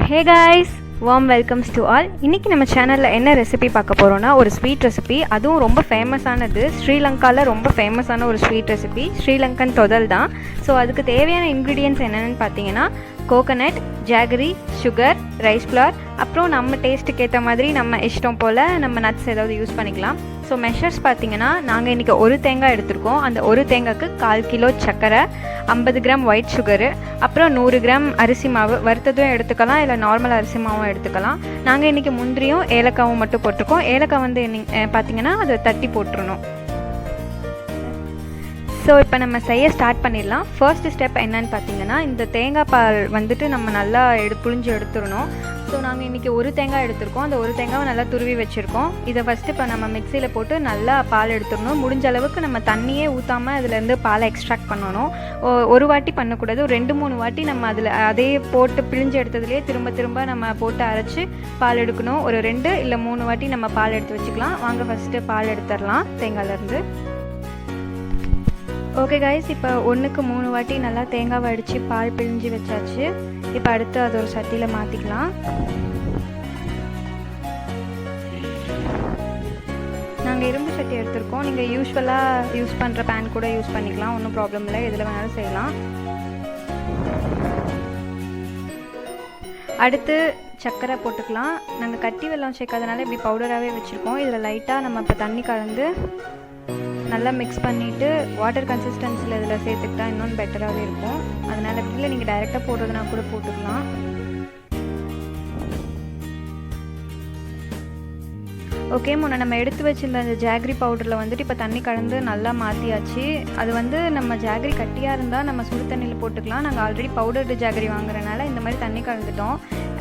Hey guys, warm welcomes to all. இன்னைக்கு நம்ம சேனல்ல என்ன ரெசிபி பார்க்க போறோம்னா ஒரு ஸ்வீட் ரெசிபி. அதுவும் ரொம்ப ஃபேமஸானது. ஸ்ரீலங்கால ரொம்ப ஃபேமஸான ஒரு ஸ்வீட் ரெசிபி. ஸ்ரீலங்கன் தொதல் தான். ஸோ அதுக்கு தேவையான இன்க்ரீடியன்ட்ஸ் என்னென்னு பார்த்தீங்கன்னா coconut, jaggery, sugar, rice flower, அப்புறம் நம்ம டேஸ்ட்டுக்கு ஏற்ற மாதிரி நம்ம இஷ்டம் போல் நம்ம நட்ஸ் ஏதாவது யூஸ் பண்ணிக்கலாம். ஸோ மெஷர்ஸ் பார்த்தீங்கன்னா நாங்கள் இன்றைக்கி ஒரு தேங்காய் எடுத்திருக்கோம். அந்த ஒரு தேங்காய்க்கு 1/4 கிலோ சர்க்கரை, 50 கிராம் ஒயிட் சுகரு, அப்புறம் 100 கிராம் அரிசி மாவு. வறுத்ததும் எடுத்துக்கலாம், இல்லை நார்மல் அரிசி மாவும் எடுத்துக்கலாம். நாங்கள் இன்றைக்கி முந்திரியும் ஏலக்காவும் மட்டும் போட்டிருக்கோம். ஏலக்காய் வந்து பார்த்தீங்கன்னா அதை தட்டி போட்டுருணும். ஸோ இப்போ நம்ம செய்ய ஸ்டார்ட் பண்ணிடலாம். ஃபர்ஸ்ட் ஸ்டெப் என்னன்னு பார்த்தீங்கன்னா இந்த தேங்காய் பால் வந்துட்டு நம்ம நல்லா புழிஞ்சு எடுத்துடணும். ஸோ நாங்கள் இன்றைக்கி ஒரு தேங்காய் எடுத்திருக்கோம். அந்த ஒரு தேங்காவை நல்லா துருவி வச்சுருக்கோம். இதை ஃபஸ்ட்டு இப்போ நம்ம மிக்சியில் போட்டு நல்லா பால் எடுத்துடணும். முடிஞ்ச அளவுக்கு நம்ம தண்ணியே ஊற்றாமல் அதுலேருந்து பாலை எக்ஸ்ட்ராக்ட் பண்ணணும். ஒரு வாட்டி பண்ணக்கூடாது, ஒரு 2-3 வாட்டி நம்ம அதில் அதே போட்டு பிழிஞ்சு எடுத்ததுலேயே திரும்ப திரும்ப நம்ம போட்டு அரைச்சி பால் எடுக்கணும். ஒரு 2 இல்லை 3 வாட்டி நம்ம பால் எடுத்து வச்சுக்கலாம். வாங்க ஃபஸ்ட்டு பால் எடுத்துடலாம் தேங்காயிலேருந்து. ஓகே கைஸ், இப்போ 1க்கு 3 வாட்டி நல்லா தேங்காவை அடித்து பால் பிழிஞ்சு வச்சாச்சு. இப்போ அடுத்து அது ஒரு சட்டியில் மாற்றிக்கலாம். நாங்கள் இரும்பு சட்டி எடுத்திருக்கோம். நீங்கள் யூஸ்வலாக யூஸ் பண்ணுற பேன் கூட யூஸ் பண்ணிக்கலாம், ஒன்றும் ப்ராப்ளம் இல்லை, எதில் வேணாலும் செய்யலாம். அடுத்து சர்க்கரை போட்டுக்கலாம். நாங்கள் கட்டி வெல்லம் சேர்க்காதனால இப்படி பவுடராகவே வச்சுருக்கோம். இதில் லைட்டாக நம்ம இப்போ தண்ணி கலந்து நல்லா மிக்ஸ் பண்ணிவிட்டு வாட்டர் கன்சிஸ்டன்சியில் இதில் சேர்த்துக்கிட்டா இன்னும் பெட்டராகவே இருக்கும். அதனால் இல்லை நீங்கள் டைரெக்டாக போடுறதுனா கூட போட்டுக்கலாம். ஓகே, முன்னே நம்ம எடுத்து வச்சுருந்த அந்த ஜாகரி பவுடரில் வந்துட்டு இப்போ தண்ணி கலந்து நல்லா மாற்றியாச்சு. அது வந்து நம்ம ஜாகரி கட்டியாக இருந்தால் நம்ம சுடு தண்ணியில் போட்டுக்கலாம். நாங்கள் ஆல்ரெடி பவுடர்டு ஜாகரி வாங்குறதுனால இந்த மாதிரி தண்ணி கலந்துட்டோம்.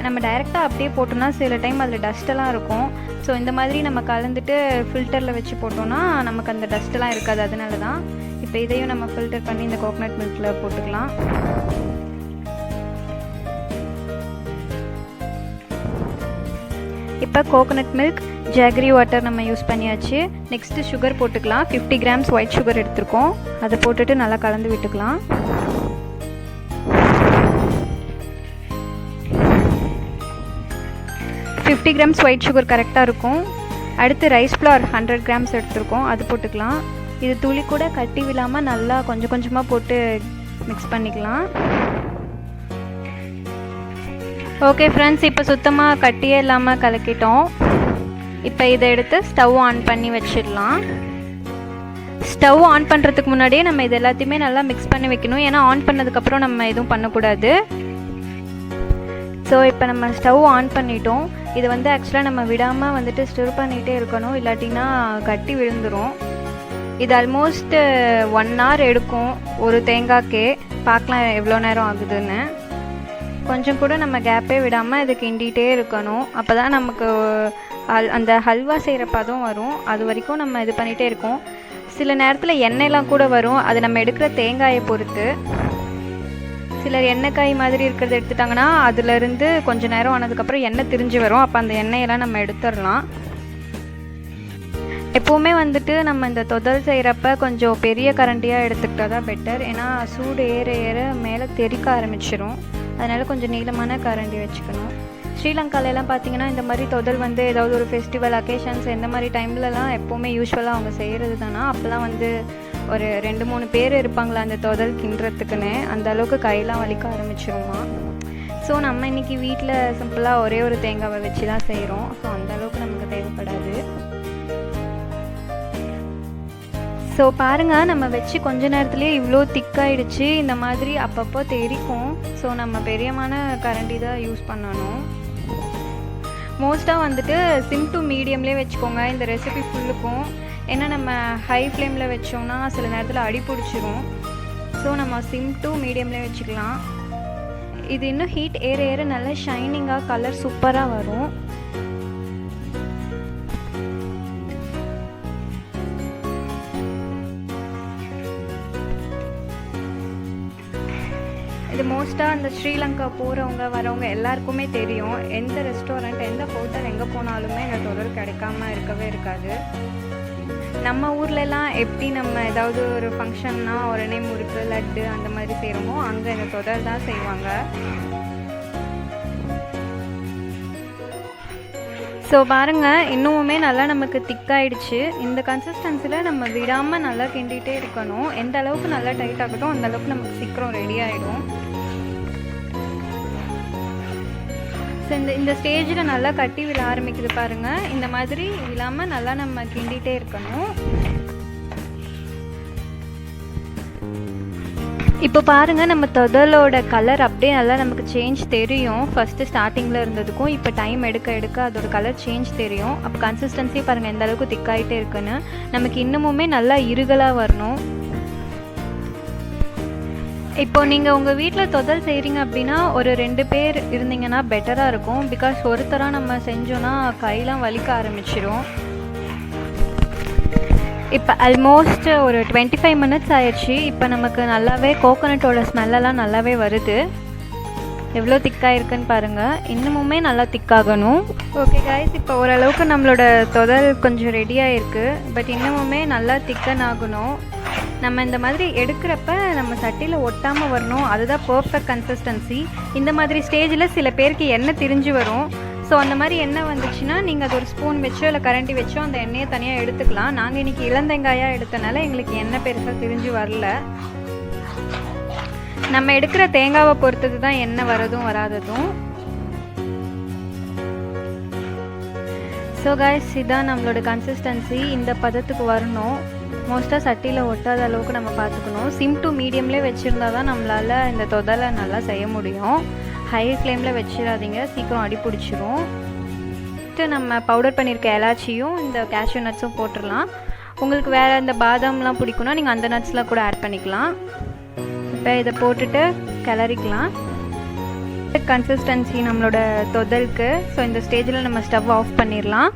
நம்ம டைரெக்டாக அப்படியே போட்டோம்னா சில டைம் அதில் டஸ்ட்டெல்லாம் இருக்கும். ஸோ இந்த மாதிரி நம்ம கலந்துட்டு ஃபில்டரில் வச்சு போட்டோன்னா நமக்கு அந்த டஸ்ட்டெல்லாம் இருக்காது. அதனால தான் இப்போ இதையும் நம்ம ஃபில்டர் பண்ணி இந்த கோகோனட் மில்கில் போட்டுக்கலாம். இப்போ கோகோனட் மில்க், ஜாகரி வாட்டர் நம்ம யூஸ் பண்ணியாச்சு. நெக்ஸ்ட்டு சுகர் போட்டுக்கலாம். 50 கிராம்ஸ் ஒயிட் சுகர் எடுத்துருக்கோம். அதை போட்டுட்டு நல்லா கலந்து விட்டுக்கலாம். $50 கிராம்ஸ் ஒயிட் சுகர் கரெக்டாக இருக்கும். அடுத்து ரைஸ் ஃப்ளார் 100 கிராம்ஸ் எடுத்துருக்கோம், அது போட்டுக்கலாம். இது துளி கூட கட்டி விழாமல் நல்லா கொஞ்சம் கொஞ்சமாக போட்டு மிக்ஸ் பண்ணிக்கலாம். ஓகே ஃப்ரெண்ட்ஸ், இப்போ சுத்தமாக கட்டியே இல்லாமல் கலக்கிட்டோம். இப்போ இதை எடுத்து ஸ்டவ் ஆன் பண்ணி வச்சிடலாம். ஸ்டவ் ஆன் பண்ணுறதுக்கு முன்னாடியே நம்ம இது எல்லாத்தையுமே நல்லா மிக்ஸ் பண்ணி வைக்கணும். ஏன்னா ஆன் பண்ணதுக்கப்புறம் நம்ம எதுவும் பண்ணக்கூடாது. ஸோ இப்போ நம்ம ஸ்டவ் ஆன் பண்ணிட்டோம். இது வந்து ஆக்சுவலாக நம்ம விடாமல் வந்துட்டு ஸ்டிர் பண்ணிகிட்டே இருக்கணும், இல்லாட்டினா கட்டி விழுந்துடும். இது ஆல்மோஸ்ட் 1 hour எடுக்கும் ஒரு தேங்காய்க்கே. பார்க்கலாம் எவ்வளோ நேரம் ஆகுதுன்னு. கொஞ்சம் கூட நம்ம கேப்பே விடாமல் இது கிண்டிகிட்டே இருக்கணும். அப்போ தான் நமக்கு அந்த ஹல்வா செய்கிற பதம் வரும். அது வரைக்கும் நம்ம இது பண்ணிகிட்டே இருக்கோம். சில நேரத்தில் எண்ணெயெலாம் கூட வரும், அது நம்ம எடுக்கிற தேங்காயை பொறுத்து. சிலர் எண்ணெய்க்காய் மாதிரி இருக்கிறத எடுத்துட்டாங்கன்னா அதுலேருந்து கொஞ்சம் நேரம் ஆனதுக்கப்புறம் எண்ணெய் திரிஞ்சு வரும். அப்போ அந்த எண்ணெயெல்லாம் நம்ம எடுத்துடலாம். எப்போவுமே வந்துட்டு நம்ம இந்த தொதல் செய்கிறப்ப கொஞ்சம் பெரிய கரண்டியாக எடுத்துக்கிட்டா தான் பெட்டர். ஏன்னா சூடு ஏற ஏற மேலே தெறிக்க ஆரம்பிச்சிடும். அதனால் கொஞ்சம் நீளமான கரண்டி வச்சுக்கணும். ஸ்ரீலங்காலெல்லாம் பார்த்தீங்கன்னா இந்த மாதிரி தொதல் வந்து ஏதாவது ஒரு ஃபெஸ்டிவல் அக்கேஷன்ஸ் இந்த மாதிரி டைம்லலாம் எப்போவுமே யூஸ்வலாக அவங்க செய்கிறது தானே. அப்போல்லாம் வந்து ஒரு 2-3 பேர் இருப்பாங்களா அந்த தொதல் கிண்டுறதுக்குன்னு. அந்த அளவுக்கு கையெல்லாம் வலிக்க ஆரம்பிச்சிருமா. ஸோ நம்ம இன்றைக்கி வீட்டில் சிம்பிளாக ஒரே ஒரு தேங்காவை வச்சு தான் செய்கிறோம். ஸோ அந்த அளவுக்கு நமக்கு தேவைப்படாது. ஸோ பாருங்கள், நம்ம வச்சு கொஞ்ச நேரத்துலேயே இவ்வளோ திக்காயிடுச்சு. இந்த மாதிரி அப்பப்போ தெரிக்கும். ஸோ நம்ம பெரியமான கரண்டி தான் யூஸ் பண்ணணும். மோஸ்ட்டாக வந்துட்டு சிம் டு மீடியம்லேயே வச்சுக்கோங்க இந்த ரெசிபி ஃபுல்லுக்கும். ஏன்னா நம்ம ஹை ஃப்ளேமில் வச்சோம்னா சில நேரத்தில் அடி பிடிச்சிரும். ஸோ நம்ம சிம் டு மீடியம்லேயே வச்சுக்கலாம். இது இன்னும் ஹீட் ஏற ஏற நல்லா ஷைனிங்காக கலர் சூப்பராக வரும். இது மோஸ்ட்டாக அந்த ஸ்ரீலங்கா போகிறவங்க வரவங்க எல்லாருக்குமே தெரியும். எந்த ரெஸ்டாரண்ட் எந்த ஹோட்டல் எங்கே போனாலுமே இந்த தொழில் கிடைக்காம இருக்கவே இருக்காது. நம்ம ஊர்லலாம் எப்படி நம்ம ஏதாவது ஒரு ஃபங்க்ஷன்னா உடனே முறுக்கு, லட்டு அந்த மாதிரி செய்கிறோமோ அங்கே இந்த தொதல் தான் செய்வாங்க. ஸோ பாருங்கள், இன்னுமே நல்லா நமக்கு திக்காயிடுச்சு. இந்த கன்சிஸ்டன்சியில் நம்ம விடாமல் நல்லா கிண்டிகிட்டே இருக்கணும். எந்த அளவுக்கு நல்லா டைட் ஆகட்டும் அந்த அளவுக்கு நமக்கு சீக்கிரம் ரெடி ஆகிடும். ஸோ இந்த ஸ்டேஜில் நல்லா கட்டி விழ ஆரம்பிக்குது பாருங்கள். இந்த மாதிரி இல்லாமல் நல்லா நம்ம கிண்டிகிட்டே இருக்கணும். இப்போ பாருங்கள், நம்ம தொதலோட கலர் அப்படியே நல்லா நமக்கு சேஞ்ச் தெரியும். ஃபஸ்ட்டு ஸ்டார்டிங்கில் இருந்ததுக்கும் இப்போ டைம் எடுக்க எடுக்க அதோட கலர் சேஞ்ச் தெரியும். அப்போ கன்சிஸ்டன்சி பாருங்கள் எந்த அளவுக்கு திக்காயிட்டே இருக்குன்னு. நமக்கு இன்னமுமே நல்லா இருகலாக வரணும். இப்போ நீங்கள் உங்கள் வீட்டில் தொதல் செய்கிறீங்க அப்படின்னா ஒரு 2 பேர் இருந்தீங்கன்னா பெட்டராக இருக்கும். பிகாஸ் ஒருத்தராக நம்ம செஞ்சோன்னா கையெல்லாம் வலிக்க ஆரம்பிச்சிடும். இப்போ ஆல்மோஸ்ட் ஒரு 25 மினிட்ஸ் ஆயிடுச்சு. இப்போ நமக்கு நல்லாவே கோகோனட்டோட ஸ்மெல்லெல்லாம் நல்லாவே வருது. எவ்வளோ திக்காக இருக்குன்னு பாருங்கள். இன்னமுமே நல்லா திக்காகணும். ஓகே கைஸ், இப்போ ஓரளவுக்கு நம்மளோட தொதல் கொஞ்சம் ரெடியாக இருக்குது. பட் இன்னமுமே நல்லா திக்கன் ஆகணும். நம்ம இந்த மாதிரி எடுக்கிறப்ப நம்ம சட்டியில் ஒட்டாமல் வரணும். அதுதான் பர்ஃபெக்ட் கன்சிஸ்டன்சி. இந்த மாதிரி ஸ்டேஜில் சில பேருக்கு எண்ணெய் திரிஞ்சு வரும். ஸோ அந்த மாதிரி எண்ணெய் வந்துச்சுன்னா நீங்கள் அது ஒரு ஸ்பூன் வச்சோ இல்லை கரண்டி வச்சோ அந்த எண்ணெயை தனியாக எடுத்துக்கலாம். நாங்கள் இன்றைக்கி இளந்தெங்காயாக எடுத்தனால எங்களுக்கு எண்ணெய் பெருசாக திரிஞ்சு வரல. நம்ம எடுக்கிற தேங்காவை பொறுத்தது தான் எண்ணெய் வரதும் வராததும். ஸோ கைஸ், இதுதான் நம்மளோட கன்சிஸ்டன்சி. இந்த பதத்துக்கு வரணும். மோஸ்ட்டாக சட்டியில் ஒட்டாத அளவுக்கு நம்ம பார்த்துக்கணும். சிம் டு மீடியம்லேயே வச்சுருந்தா தான் நம்மளால் இந்த தொதலை நல்லா செய்ய முடியும். ஹை ஃப்ளேமில் வச்சிடாதீங்க, சீக்கிரம் அடி பிடிச்சிரும். நம்ம பவுடர் பண்ணியிருக்க எலாச்சியும் இந்த கேஷ்யூ நட்ஸும் போட்டுடலாம். உங்களுக்கு வேறு இந்த பாதாம்லாம் பிடிக்குன்னா நீங்கள் அந்த நட்ஸ்லாம் கூட ஆட் பண்ணிக்கலாம். இப்போ இதை போட்டுட்டு கிளறிக்கலாம். கன்சிஸ்டன்சி நம்மளோட தொதலுக்கு. ஸோ இந்த ஸ்டேஜில் நம்ம ஸ்டவ் ஆஃப் பண்ணிடலாம்.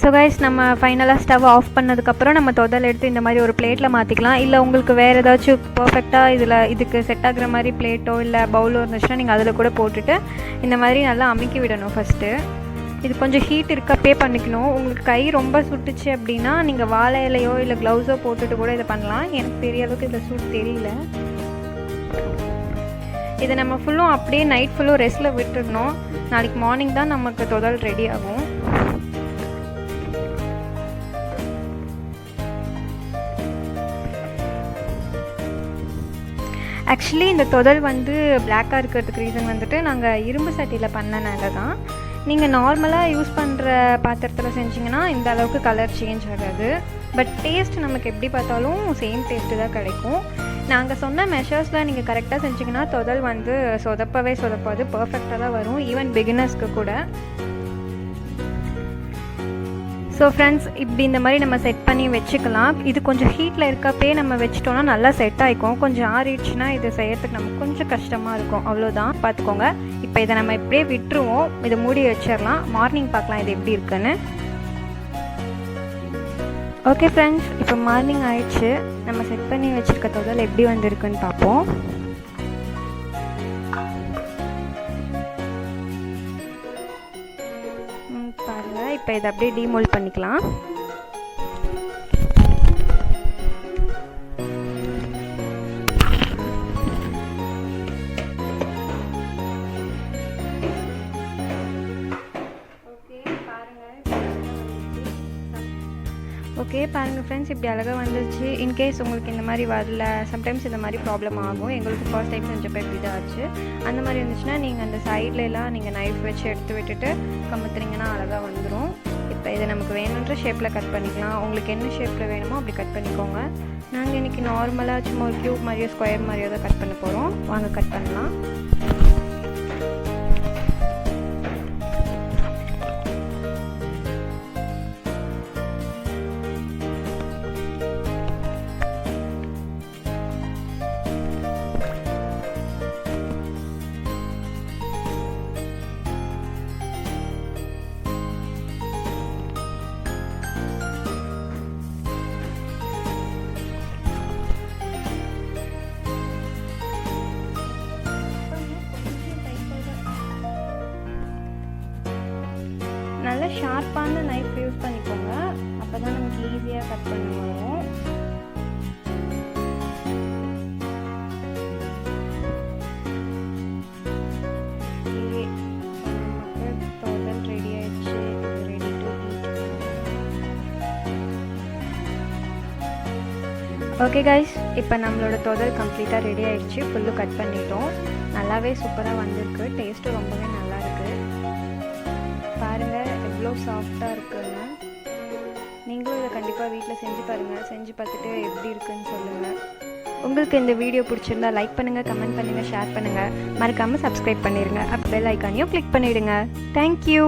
ஸோ கைஸ், நம்ம ஃபைனலாக ஸ்டவ் ஆஃப் பண்ணதுக்கப்புறம் நம்ம தொதல் எடுத்து இந்த மாதிரி ஒரு பிளேட்டில் மாற்றிக்கலாம். இல்லை உங்களுக்கு வேறு ஏதாச்சும் பர்ஃபெக்டாக இதுக்கு செட் ஆகுற மாதிரி பிளேட்டோ இல்லை பவுலோ இருந்துச்சுன்னா நீங்கள் அதில் கூட போட்டுட்டு இந்த மாதிரி நல்லா அமுக்கி விடணும். ஃபஸ்ட்டு இது கொஞ்சம் ஹீட் இருக்கப்பே பண்ணிக்கணும். உங்களுக்கு கை ரொம்ப சுட்டுச்சு அப்படின்னா நீங்கள் வாழை இலையோ இல்லை க்ளவுஸோ போட்டுட்டு கூட இதை பண்ணலாம். எனக்கு பெரிய அளவுக்கு இதில் சூட் தெரியல. இதை நம்ம ஃபுல்லும் அப்படியே நைட் ஃபுல்லும் ரெஸ்ட்டில் விட்டுடணும். நாளைக்கு மார்னிங் தான் நமக்கு தொதல் ரெடி ஆகும். ஆக்சுவலி இந்த தொதல் வந்து பிளாக்காக இருக்கிறதுக்கு ரீசன் வந்துட்டு நாங்கள் இரும்பு சட்டியில் பண்ணனால தான். நீங்கள் நார்மலாக யூஸ் பண்ணுற பாத்திரத்தில் செஞ்சிங்கன்னா இந்த அளவுக்கு கலர் சேஞ்ச் ஆகாது. பட் டேஸ்ட் நமக்கு எப்படி பார்த்தாலும் சேம் டேஸ்ட்டு தான் கிடைக்கும். நாங்கள் சொன்ன மெஷர்ஸில் நீங்கள் கரெக்டாக செஞ்சிங்கன்னா தொதல் வந்து சொதப்பாது, பர்ஃபெக்டாக தான் வரும். ஈவன் பிகினர்ஸ்க்கு கூட. ஸோ ஃப்ரெண்ட்ஸ், இப்படி இந்த மாதிரி நம்ம செட் பண்ணி வச்சுக்கலாம். இது கொஞ்சம் ஹீட்டில் இருக்கப்பே நம்ம வச்சிட்டோன்னா நல்லா செட் ஆகிக்கும். கொஞ்சம் ஆறிடுச்சுன்னா இது செய்யறதுக்கு நமக்கு கொஞ்சம் கஷ்டமாக இருக்கும். அவ்வளோதான், பார்த்துக்கோங்க. இப்போ இதை நம்ம இப்படியே விட்டுருவோம். இதை மூடி வச்சிடலாம். மார்னிங் பார்க்கலாம் இது எப்படி இருக்குன்னு. ஓகே ஃப்ரெண்ட்ஸ், இப்போ மார்னிங் ஆயிடுச்சு. நம்ம செட் பண்ணி வச்சுருக்க தொதல் எப்படி வந்திருக்குன்னு பார்ப்போம். பாருங்கள், இப்போ இதை அப்படியே டீமோல்ட் பண்ணிக்கலாம். ஓகே பாருங்கள் ஃப்ரெண்ட்ஸ், இப்படி அழகாக வந்துருச்சு. இன்கேஸ் உங்களுக்கு இந்த மாதிரி வரல, சம்டைம்ஸ் இந்த மாதிரி ப்ராப்ளம் ஆகும். எங்களுக்கு ஃபர்ஸ்ட் டைம் செஞ்சப்போ இப்படி தான் ஆச்சு. அந்த மாதிரி இருந்துச்சுன்னா நீங்கள் அந்த சைட்லலாம் நீங்கள் நைஃப் வச்சு எடுத்து விட்டுட்டு கமுத்துறீங்கன்னா அழகாக வந்துடும். இப்போ இதை நமக்கு வேணுன்ற ஷேப்பில் கட் பண்ணிக்கலாம். உங்களுக்கு என்ன ஷேப்பில் வேணுமோ அப்படி கட் பண்ணிக்கோங்க. நாங்கள் இன்றைக்கி நார்மலாக சும்மா ஒரு க்யூப் மாதிரியோ ஸ்கொயர் மாதிரியோ தான் கட் பண்ண போகிறோம். வாங்க கட் பண்ணலாம். நல்ல ஷார்ப்பான நைஃப் யூஸ் பண்ணிக்கோங்க. அப்போ தான் நமக்கு ஈஸியாக கட் பண்ண வரும். ஓகே கைஸ், இப்போ நம்மளோட தொதல் கம்ப்ளீட்டாக ரெடி ஆகிடுச்சு. ஃபுல்லு கட் பண்ணிட்டோம். நல்லாவே சூப்பராக வந்திருக்கு. டேஸ்ட்டும் ரொம்பவே நல்லா இருக்குது. பாருங்கள் எவ்வளோ சாஃப்டாக இருக்குன்னு. நீங்களும் இதை கண்டிப்பாக வீட்டில் செஞ்சு பாருங்கள். செஞ்சு பார்த்துட்டு எப்படி இருக்குன்னு சொல்லுங்கள். உங்களுக்கு இந்த வீடியோ பிடிச்சிருந்தா லைக் பண்ணுங்கள், கமெண்ட் பண்ணுங்கள், ஷேர் பண்ணுங்கள். மறக்காமல் சப்ஸ்கிரைப் பண்ணிடுங்க. பெல் ஐக்கானையும் கிளிக் பண்ணிவிடுங்க. தேங்க்யூ.